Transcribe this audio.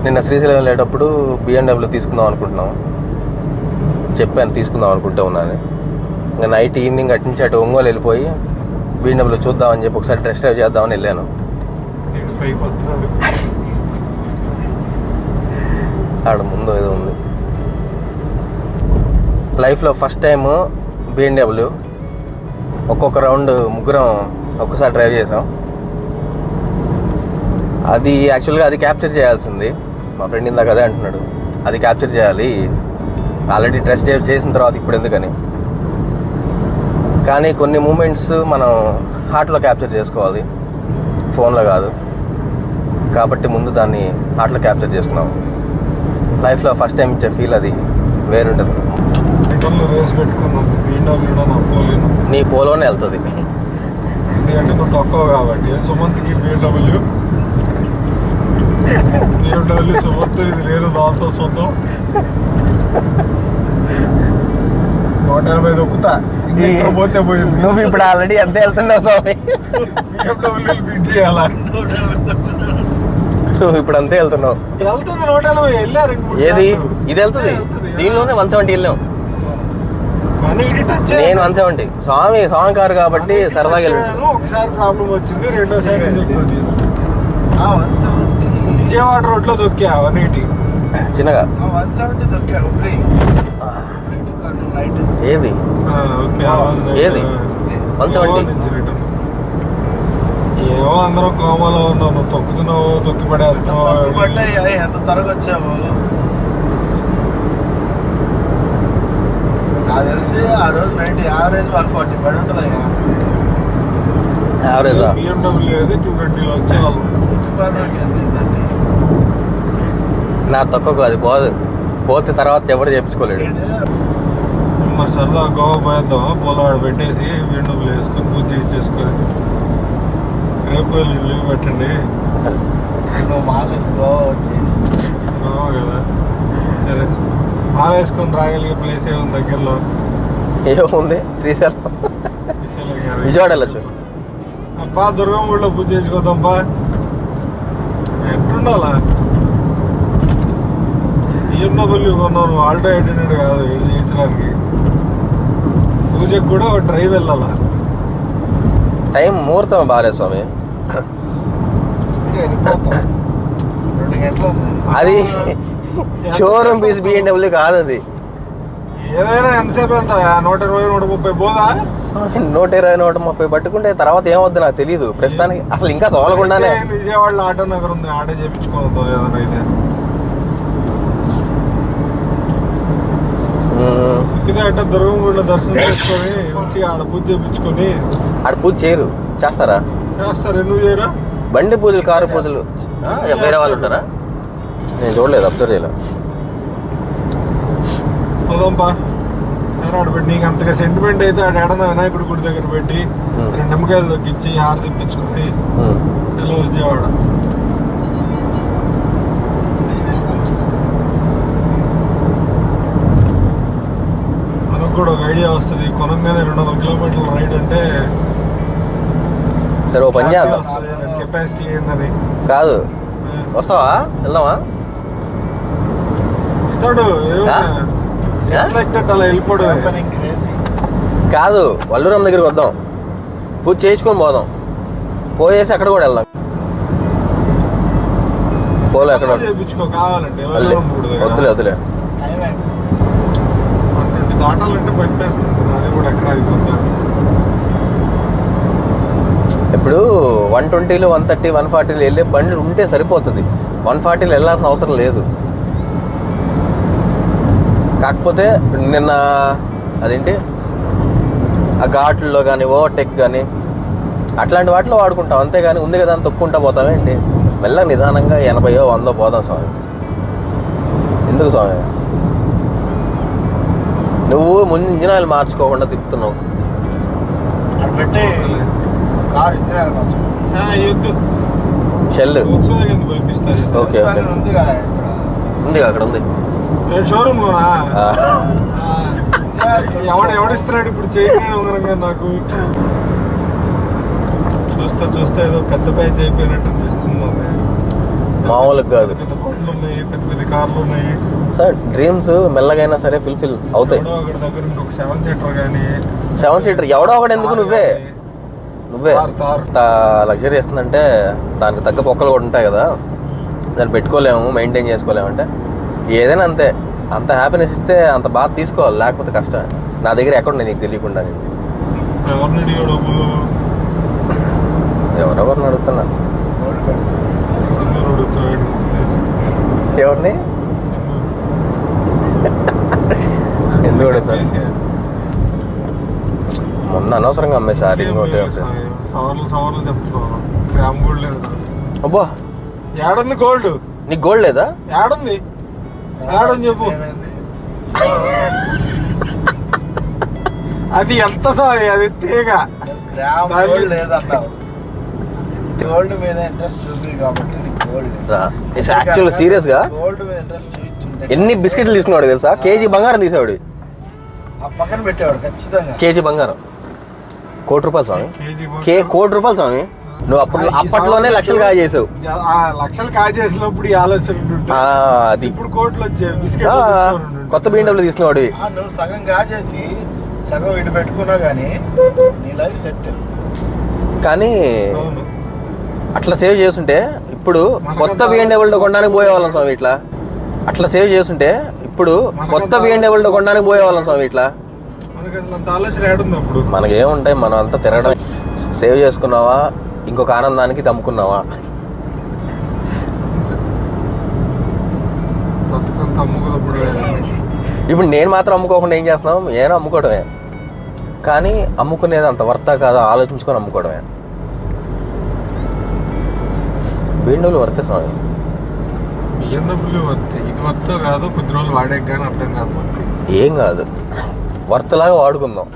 నిన్న శ్రీశైలం వెళ్ళేటప్పుడు BMW తీసుకుందాం అనుకుంటున్నాం, చెప్పాను తీసుకుందాం అనుకుంటూ ఉన్నాను. ఇంకా నైట్ ఈవినింగ్ అటు నుంచి అటు ఒంగోలు వెళ్ళిపోయి BMW చూద్దామని చెప్పి ఒకసారి టెస్ట్ డ్రైవ్ చేద్దామని వెళ్ళాను. ఆడ ముందు ఏదో ఉంది. లైఫ్లో ఫస్ట్ టైం BMW ఒక్కొక్క రౌండ్ ముగ్గురం ఒక్కసారి డ్రైవ్ చేసాం. అది యాక్చువల్గా అది క్యాప్చర్ చేయాల్సింది. మా ఫ్రెండ్ ఇందాక అదే అంటున్నాడు, అది క్యాప్చర్ చేయాలి, ఆల్రెడీ టెస్ట్ డ్రైవ్ చేసిన తర్వాత ఇప్పుడు ఎందుకని. కానీ కొన్ని మూమెంట్స్ మనం హార్ట్లో క్యాప్చర్ చేసుకోవాలి, ఫోన్లో కాదు. కాబట్టి ముందు దాన్ని హార్ట్లో క్యాప్చర్ చేసుకున్నాం. లైఫ్లో ఫస్ట్ టైం ఇచ్చే ఫీల్ అది వేరుంటుంది. రేస్ పెట్టుకుందాం, నీ పోలోనే వెళ్తుంది. ఎందుకంటే నువ్వు తక్కువ కాబట్టి. సుమంత్కి BMW సుమంత్ ఇది లేదు, దాంతో సొంతం 180 దొక్కుతా పోతే పోయింది. నువ్వు ఇప్పుడు ఆల్రెడీ ఎంత వెళ్తున్నావు స్వామి, BMW ఫిట్ చేయాలా? నువ్వు ఇప్పుడు అంతే వెళ్తున్నావు. వెళ్తుంది 180 వెళ్ళారు. ఏది ఇది వెళ్తుంది, దీనిలోనే 170 వెళ్ళాం. నేను 170 స్వామి కారు కాబట్టి సరదాగా వెళ్ళాను. ఒకసారి ప్రాబ్లం వచ్చింది, రెండోసారి విజయవాడ రోడ్లో దొక్కా 180 చిన్నగా. 170 దొక్కా. ఏది ఏది 170? ఏమో అందరం కోమాలో ఉన్నావు, నువ్వు తొక్కుతున్నావు, తొక్కి పడేస్తున్నావు. ఎంత త్వరగా వచ్చావు నాకు తెలిసి. ఆ రోజు 90 యావరేజ్ 140 పడి ఉంటుంది. యావరేజ్ BMW అయితే 220లో వచ్చేవాళ్ళు. నా తక్కువ అది పోతే తర్వాత ఎవరు చేయించుకోలేడు. మరి సరదా గోవా పోయేద్దాం, పొలవాడు పెట్టేసి BMW వేసుకొని పూజ చేసుకొని రేపు లీవ్ పెట్టండి. నువ్వు మాలేసి గోవా వచ్చి గోవా కదా, సరే మాల వేసుకొని రాగలిగే ప్లేస్ ఏముంది దగ్గరలో? ఏముంది, శ్రీశైలం, విజయవాడ వెళ్ళచ్చు. అప్పా దుర్గం గుడిలో పూజ చేసుకోద్దాంపా. ఎంటుండాలా? BMW కొన్నాను, ఆల్టో 800 కాదు ఇది చేయించడానికి. పూజకు కూడా ఒక డ్రైవ్ వెళ్ళాలా. టైం ముహూర్తం బాగాలేదు స్వామి. 2 గంటలు ఉంది అది. షోరూమ్ పీస్ BMW కాదు అది. ఏదైనా ఎంతసేపు వెళ్తా? 120 130 పోదా? 120 130 పట్టుకుంటే తర్వాత ఏమవుద్ది నాకు తెలియదు ప్రస్తుతానికి. అసలు ఇంకా తోలకుండానే విజయవాడలో ఆటో నగర్ ఉంది, ఆటో చేయించుకోవద్దు ఏదైనా అయితే. ఇదే అంటే దుర్గం గుడిలో దర్శనం చేసుకొని వచ్చి ఆడ పూజ చేయించుకొని. ఆడ పూజ చేయరు, చేస్తారా? చేస్తారు, ఎందుకు చేయరా? బండి పూజలు, కారు పూజలు వేరే వాళ్ళు ఉంటారా? నేను చూడలేదు, అబ్జర్వ్ చేయలేదు. పోదాంపా. ఆడ పెట్టి నీకు అంతగా సెంటిమెంట్ అయితే ఆడ ఏడన్నా వినాయకుడి గుడి దగ్గర పెట్టి 2 నిమ్మకాయలు దొక్కిచ్చి హార తెప్పించుకొని సెలవు విజయవాడ. మనకు కూడా ఒక ఐడియా వస్తుంది. కొనంగానే 200 కిలోమీటర్ల రైడ్ అంటే సరే ఓ పని చేద్దాం. కెపాసిటీ ఏందని కాదు, వస్తావా? వెళ్దామా? ఇస్తాడు అలా వెళ్ళిపోవడం కాదు, వల్లూరం దగ్గరికి వద్దాం, పూజ చేసుకొని పోదాం, పోయేసి అక్కడ కూడా వెళ్దాం. పోలే అక్కడ చేయించుకో కావాలంటే. వద్దులే దాటాలంటే పనిచేస్తుంది, అది కూడా ఎక్కడ అయిపోతా. ఇప్పుడు 120 130 140 వెళ్ళే బండ్లు ఉంటే సరిపోతుంది. 140 వెళ్ళాల్సిన అవసరం లేదు. కాకపోతే నిన్న అదేంటి ఆ ఘాట్లలో కానీ ఓవర్టేక్ కానీ అట్లాంటి వాటిలో వాడుకుంటాం, అంతేగాని ఉంది కదా అని తొక్కుంటా పోతామేంటి? మెల్లగా నిదానంగా 80 100 పోదాం స్వామి. ఎందుకు స్వామి నువ్వు ముందు ఇంజిన్ ఆయిల్ మార్చుకోకుండా తిప్పుతున్నావు? షెల్ ఓకే ఉంది, అక్కడ ఉంది షోరూమ్ లోనా? ఎవడిస్తున్నాడు ఇప్పుడు చేయగా? నాకు చూస్తా ఏదో పెద్ద పై అయిపోయినట్టు అనిపిస్తుంది. మామూలుగా కాదు పెద్ద బండ్లు ఉన్నాయి, పెద్ద పెద్ద కార్లు ఉన్నాయి. సార్. డ్రీమ్స్ మెల్లగైనా సరే ఫుల్ఫిల్ అవుతాయి. ఎవడో ఒకటి దగ్గర ఇంకొక 7 సీటర్ కానీ 7 సీటర్ ఎవడో ఒకటి ఎందుకు నువ్వే తార్ లగ్జరీ ఇస్తుందంటే దానికి తగ్గ పొక్కలు కూడా ఉంటాయి కదా, దాన్ని పెట్టుకోలేము, మెయింటైన్ చేసుకోలేము. అంటే ఏదైనా అంతే, అంత హ్యాపీనెస్ ఇస్తే అంత బాగా తీసుకోవాలి, లేకపోతే కష్టం. నా దగ్గర ఎక్కడ ఉంది నీకు తెలియకుండా. ఎవరిని అడిగాడు డబ్బులు? ఎవరెవరిని అడుగుతున్నా? సింధూరు అడుగుతాడు. ఎవరిని ఎందుకు అడుగుతాను? మొన్న అనవసరంగా అమ్మేసారి ఇంకోటి సవర్లు చెప్తున్నాను. గ్రామ్ గోల్డ్ లేదు. అబ్బా ఏడుంది గోల్డ్? నీకు గోల్డ్ లేదా? ఏడుంది ఏడుంది చెప్పు. అది ఎంత సారీ, అది తీగ. గ్రామ్ గోల్డ్ లేదన్నావు. గోల్డ్ మీద ఇంట్రెస్ట్ చూపి కాబట్టి నీకు గోల్డ్. యాక్చువల్ సీరియస్ గా గోల్డ్ మీద ఇంట్రెస్ట్ చూపించుంటే ఎన్ని బిస్కెట్లు తీసుకున్నాడు తెలుసా? కేజీ బంగారం తీసేవాడు. ఆ పక్కన పెట్టేవాడు ఖచ్చితంగా. కేజీ బంగారం ₹1,00,00,000 స్వామి. ₹1,00,00,000 స్వామి. నువ్వు అప్పట్లోనే లక్షలు కాజేసావు. లక్షలు కాజేసినప్పుడు ఈ ఆలోచన ఉంటుంటే అది ఇప్పుడు కోట్లు వచ్చాయి. బిస్కెట్ కొత్త BMW తీసుకున్నాడు. నువ్వు సగం కాజేసి సగం ఇటు పెట్టుకున్నా కానీ నీ లైఫ్ సెట్. కానీ అట్లా సేవ్ చేస్తుంటే ఇప్పుడు కొత్త BMW కొనడానికి పోయేవాళ్ళం స్వామి. ఇట్లా అట్లా సేవ్ చేస్తుంటే ఇప్పుడు కొత్త BMW కొనడానికి పోయేవాళ్ళం స్వామి. ఇట్లా మనకి అసలు అంత ఆలోచన ఏడుంది అప్పుడు? మనకేముంటాయి, మనం అంతా తిరగడం. సేవ్ చేసుకున్నావా, ఇంకొక ఆనందానికి దమ్ముకున్నావా? బతుకంత అమ్ముకున్నప్పుడు ఇప్పుడు నేను మాత్రం అమ్ముకోకుండా ఏం చేస్తున్నావు? నేను అమ్ముకోవడమే. కానీ అమ్ముకునేది అంత వర్తా కాదా ఆలోచించుకొని అమ్ముకోవడమే. BMW వర్తే స్వామి. BMW వర్తే. ఇది వర్తో కాదు, కొద్ది రోజులు వాడే కానీ అర్థం కాదు మనకి. ఏం కాదు, వర్తలాగా వాడుకుందాం.